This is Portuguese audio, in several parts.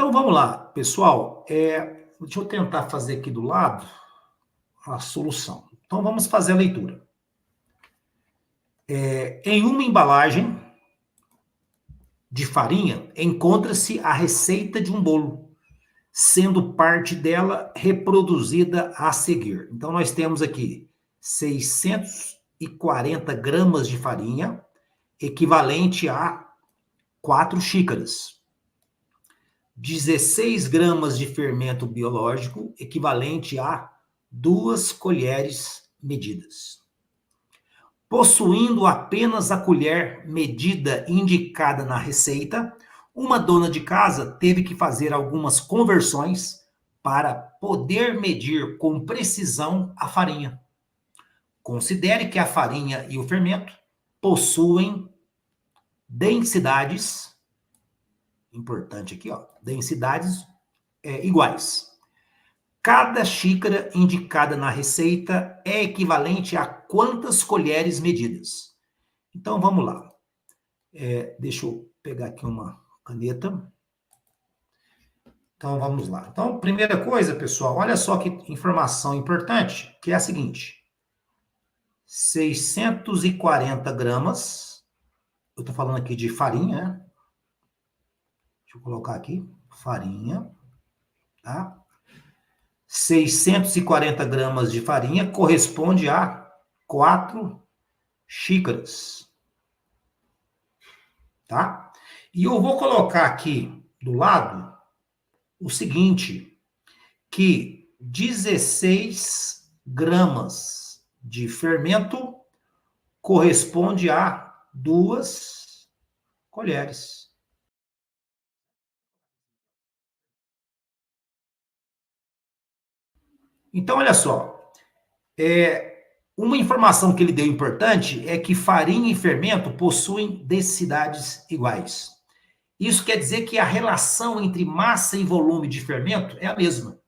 Então vamos lá, pessoal. Deixa eu tentar fazer aqui do lado a solução. Então vamos fazer a leitura. Em uma embalagem de farinha encontra-se a receita de um bolo, sendo parte dela reproduzida a seguir. Então nós temos aqui 640 gramas de farinha, equivalente a 4 xícaras. 16 gramas de fermento biológico, equivalente a 2 colheres medidas. Possuindo apenas a colher medida indicada na receita, uma dona de casa teve que fazer algumas conversões para poder medir com precisão a farinha. Considere que a farinha e o fermento possuem densidades, importante aqui, ó, densidades iguais. Cada xícara indicada na receita é equivalente a quantas colheres medidas? Então, vamos lá. Deixa eu pegar aqui uma caneta. Então, vamos lá. Então, primeira coisa, pessoal, olha só que informação importante, que é a seguinte. 640 gramas, eu estou falando aqui de farinha, né? Deixa eu colocar aqui, farinha, tá? 640 gramas de farinha corresponde a 4 xícaras, tá? E eu vou colocar aqui do lado o seguinte, que 16 gramas de fermento corresponde a 2 colheres. Então, olha só, uma informação que ele deu importante é que farinha e fermento possuem densidades iguais. Isso quer dizer que a relação entre massa e volume de fermento é a mesma.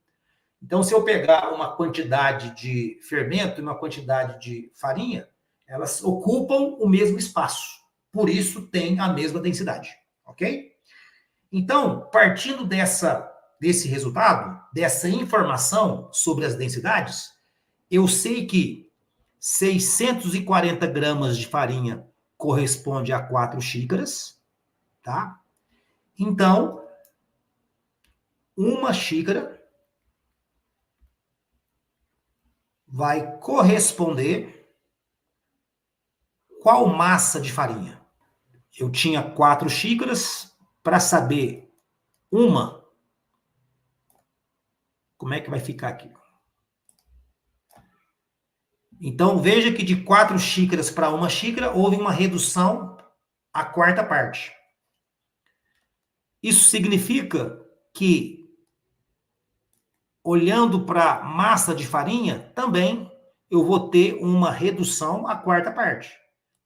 Então, se eu pegar uma quantidade de fermento e uma quantidade de farinha, elas ocupam o mesmo espaço. Por isso, tem a mesma densidade, ok? Então, partindo desse resultado, dessa informação sobre as densidades, eu sei que 640 gramas de farinha corresponde a 4 xícaras, tá? Então, uma xícara vai corresponder qual massa de farinha? Eu tinha 4 xícaras, para saber uma, como é que vai ficar aqui? Então, veja que de 4 xícaras para 1 xícara, houve uma redução à quarta parte. Isso significa que, olhando para massa de farinha, também eu vou ter uma redução à quarta parte.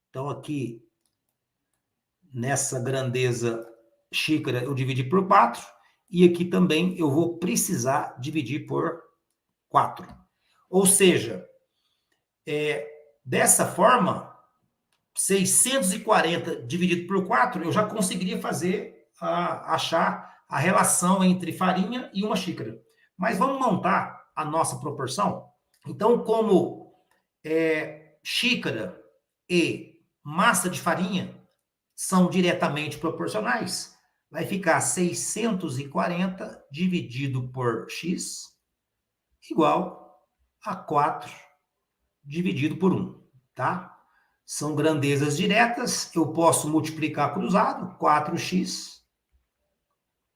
Então, aqui, nessa grandeza xícara, eu dividi por 4, e aqui também eu vou precisar dividir por 4. Ou seja, dessa forma, 640 dividido por 4, eu já conseguiria achar a relação entre farinha e 1 xícara. Mas vamos montar a nossa proporção. Então, como xícara e massa de farinha são diretamente proporcionais, vai ficar 640 dividido por x igual a 4 dividido por 1, tá? São grandezas diretas, eu posso multiplicar cruzado, 4x,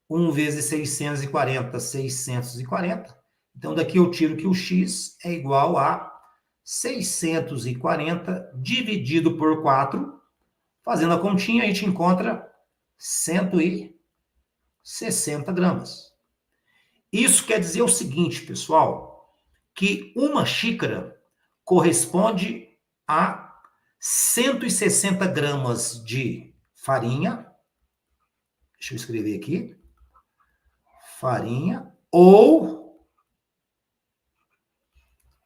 1 vezes 640, 640. Então, daqui eu tiro que o x é igual a 640 dividido por 4. Fazendo a continha, a gente encontra 160 gramas. Isso quer dizer o seguinte, pessoal, que 1 xícara corresponde a 160 gramas de farinha. Deixa eu escrever aqui. Farinha ou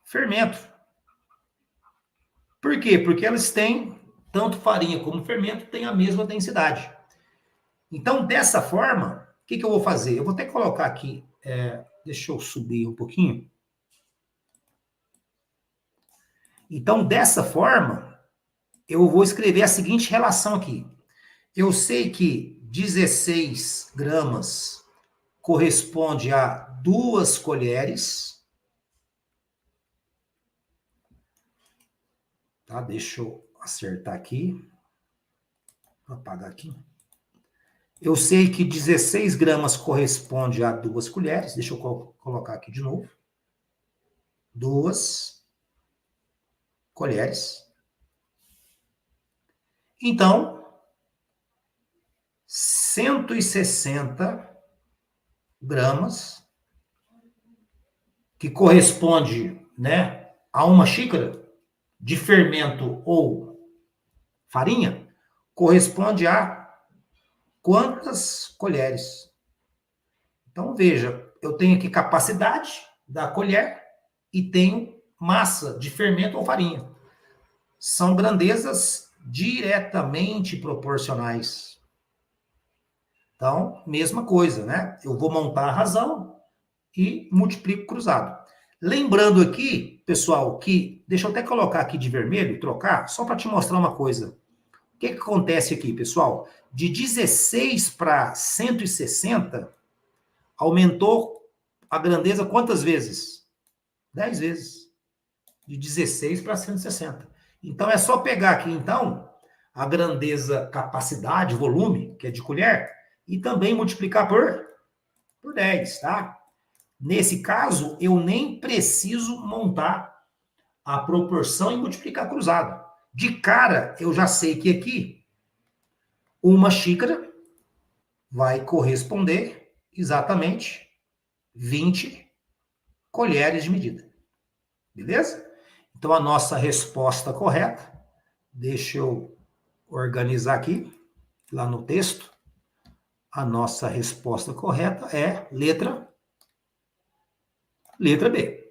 fermento. Por quê? Porque elas têm, tanto farinha como fermento, têm a mesma densidade. Então, dessa forma, que eu vou fazer? Eu vou até colocar aqui, deixa eu subir um pouquinho. Então, dessa forma, eu vou escrever a seguinte relação aqui. Eu sei que 16 gramas corresponde a 2 colheres. Tá? Deixa eu acertar aqui. Vou apagar aqui. Eu sei que 16 gramas corresponde a 2 colheres. Deixa eu colocar aqui de novo. 2 colheres. Então, 160 gramas, que corresponde, né, a uma xícara de fermento ou farinha, corresponde a quantas colheres? Então, veja, eu tenho aqui capacidade da colher e tenho massa de fermento ou farinha. São grandezas diretamente proporcionais. Então, mesma coisa, né? Eu vou montar a razão e multiplico cruzado. Lembrando aqui, pessoal, que deixa eu até colocar aqui de vermelho e trocar, só para te mostrar uma coisa. O que acontece aqui, pessoal? De 16 para 160, aumentou a grandeza quantas vezes? 10 vezes. De 16 para 160. Então, é só pegar aqui, então, a grandeza, capacidade, volume, que é de colher, e também multiplicar por 10, tá? Nesse caso, eu nem preciso montar a proporção e multiplicar cruzado. De cara, eu já sei que aqui, uma xícara vai corresponder exatamente 20 colheres de medida. Beleza? Então, a nossa resposta correta, deixa eu organizar aqui, lá no texto, a nossa resposta correta é letra B.